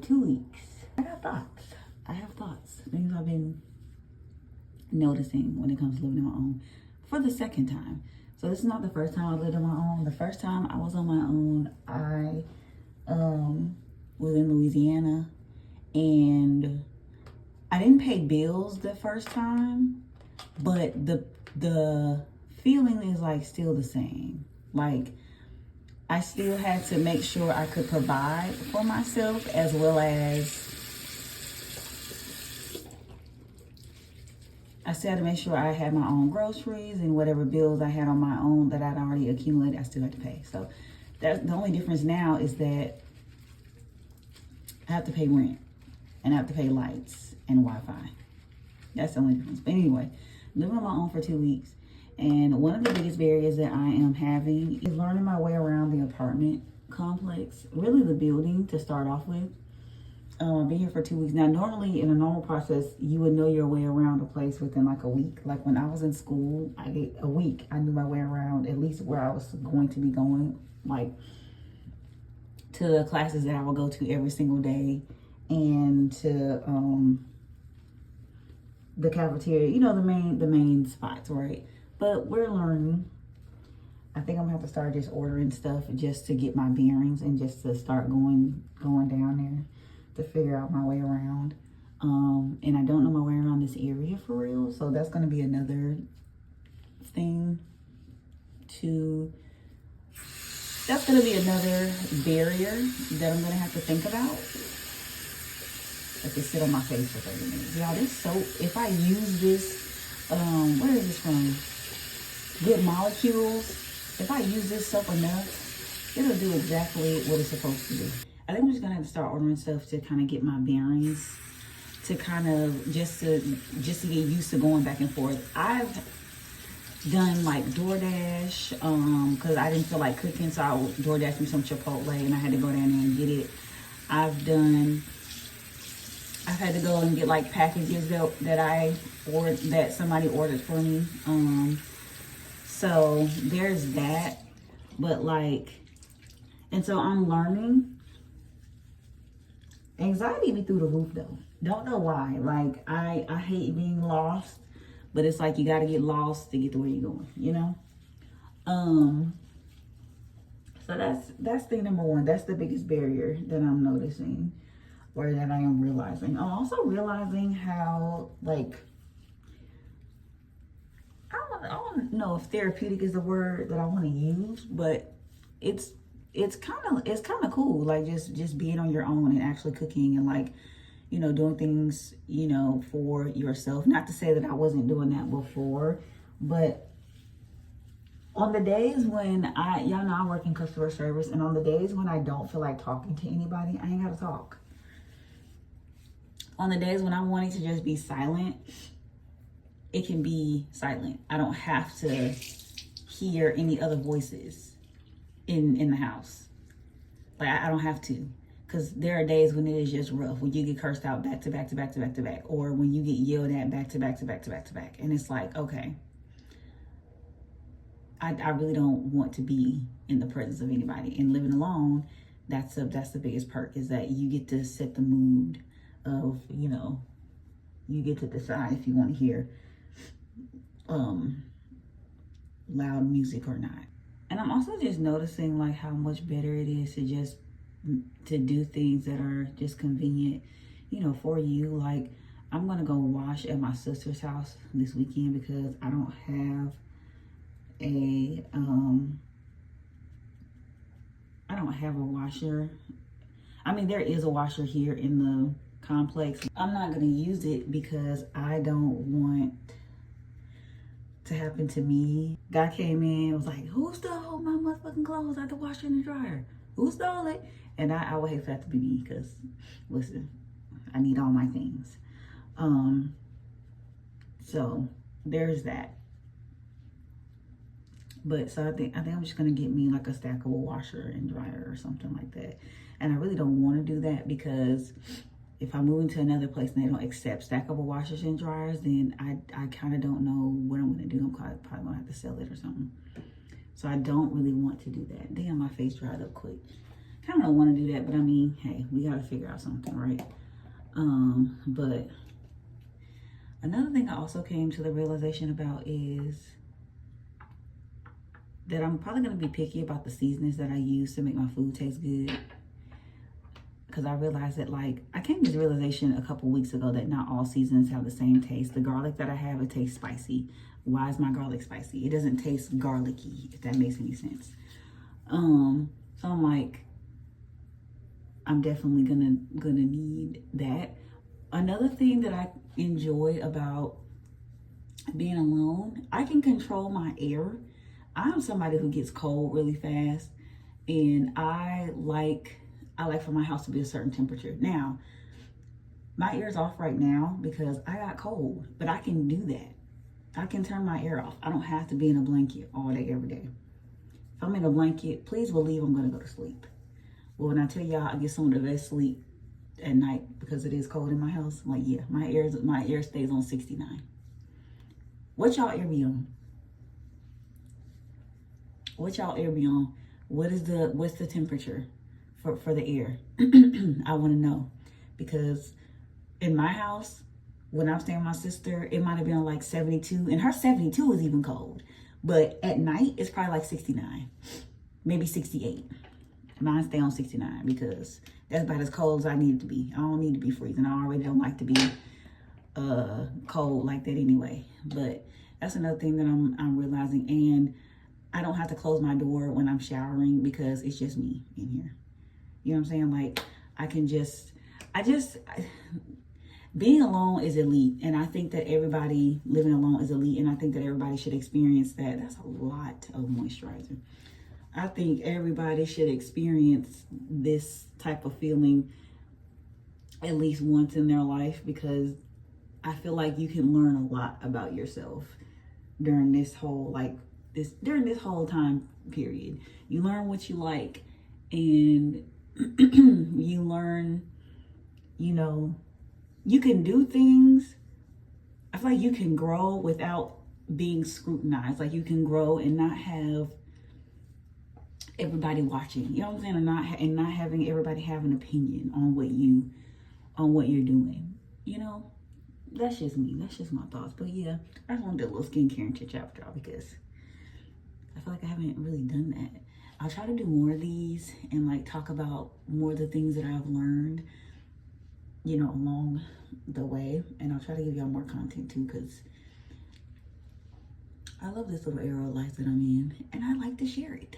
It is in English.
2 weeks. I got thoughts. I have thoughts. Things I've been noticing when it comes to living on my own for the second time. So this is not the first time I lived on my own. The first time I was on my own, I was in Louisiana, and I didn't pay bills the first time, but the feeling is like still the same. Like, I still had to make sure I could provide for myself, as well as I still had to make sure I had my own groceries, and whatever bills I had on my own that I'd already accumulated, I still had to pay. So that's the only difference now, is that I have to pay rent and I have to pay lights and Wi-Fi. That's the only difference. But anyway, living on my own for 2 weeks. And one of the biggest barriers that I am having is learning my way around the apartment complex, really the building to start off with. I've been here for 2 weeks. Now, normally in a normal process, you would know your way around a place within like a week. Like when I was in school, I knew my way around at least where I was going to be going, like to the classes that I would go to every single day, and to the cafeteria, you know, the main spots, right? But we're learning. I think I'm gonna have to start just ordering stuff just to get my bearings and just to start going down there to figure out my way around. And I don't know my way around this area for real, so that's gonna be another thing that's gonna be another barrier that I'm gonna have to think about. Let this sit on my face for 30 minutes. Y'all, this soap, if I use this, where is this from? Good Molecules. If I use this soap enough, it'll do exactly what it's supposed to do. I think I'm just gonna have to start ordering stuff to kind of get my bearings, to kind of just to get used to going back and forth. I've done like DoorDash, because I didn't feel like cooking, so I DoorDashed me some Chipotle and I had to go down there and get it. I've had to go and get like packages that somebody ordered for me. So there's that. But like, and so I'm learning. Anxiety be through the roof though. Don't know why. Like I hate being lost, but it's like you gotta get lost to get to where you're going, you know? So that's thing number one. That's the biggest barrier that I'm noticing, or that I am realizing. I'm also realizing how, like, I don't know if therapeutic is the word that I want to use, but it's kind of cool, like just being on your own and actually cooking and, like, you know, doing things, you know, for yourself. Not to say that I wasn't doing that before, but on the days when y'all know I work in customer service, and on the days when I don't feel like talking to anybody, I ain't gotta talk. On the days when I'm wanting to just be silent, it can be silent. I don't have to hear any other voices in the house. Like I don't have to, because there are days when it is just rough, when you get cursed out back to back to back to back to back, or when you get yelled at back to back to back to back to back, and it's like, okay, I really don't want to be in the presence of anybody. And living alone, that's the biggest perk, is that you get to set the mood of, you know, you get to decide if you want to hear loud music or not. And I'm also just noticing like how much better it is to do things that are just convenient, you know, for you. Like I'm gonna go wash at my sister's house this weekend because I don't have a washer. I mean, there is a washer here in the complex. I'm not gonna use it because I don't want to happen to me. Guy came in, was like, who stole my motherfucking clothes out the washer and the dryer? Who stole it? And I would hate for that to be me, because listen, I need all my things. So there's that. But so I think I'm just gonna get me like a stackable washer and dryer or something like that. And I really don't want to do that, because if I move into another place and they don't accept stackable washers and dryers, then I kind of don't know what I'm gonna do. I'm probably gonna have to sell it or something. So I don't really want to do that. Damn, my face dried up quick. kind of don't want to do that, but I mean, hey, we got to figure out something, right? But another thing I also came to the realization about is that I'm probably going to be picky about the seasonings that I use to make my food taste good. Because I realized that, like, I came to this realization a couple weeks ago that not all seasonings have the same taste. The garlic that I have, it tastes spicy. Why is my garlic spicy? It doesn't taste garlicky, if that makes any sense. So I'm like, I'm definitely gonna need that. Another thing that I enjoy about being alone, I can control my air. I'm somebody who gets cold really fast, and I like for my house to be a certain temperature. Now, my air's off right now because I got cold, but I can do that. I can turn my air off. I don't have to be in a blanket all day, every day. If I'm in a blanket, please believe I'm gonna go to sleep. Well, when I tell y'all I get some of the best sleep at night because it is cold in my house, I'm like, yeah, my air stays on 69. What y'all air be on? What y'all air be on? What's the temperature for the air? I want to know, because in my house, when I was staying with my sister, it might have been like 72, and her 72 is even cold. But at night, it's probably like 69, maybe 68. Mine stay on 69 because that's about as cold as I need it to be. I don't need to be freezing. I already don't like to be cold like that anyway. But that's another thing that I'm realizing. And I don't have to close my door when I'm showering because it's just me in here. You know what I'm saying? Like, being alone is elite. And I think that everybody living alone is elite. And I think that everybody should experience that. That's a lot of moisturizer. I think everybody should experience this type of feeling at least once in their life, because I feel like you can learn a lot about yourself during this whole time period. You learn what you like, and you learn, you can do things. I feel like you can grow without being scrutinized. Like, you can grow and not have everybody watching. You know what I'm saying? And not having everybody have an opinion on what you're doing. That's just me. That's just my thoughts. But yeah, I just want to do a little skincare and chit chat with y'all because I feel like I haven't really done that. I'll try to do more of these and like talk about more of the things that I've learned, along the way. And I'll try to give y'all more content too, because I love this little era of life that I'm in and I like to share it.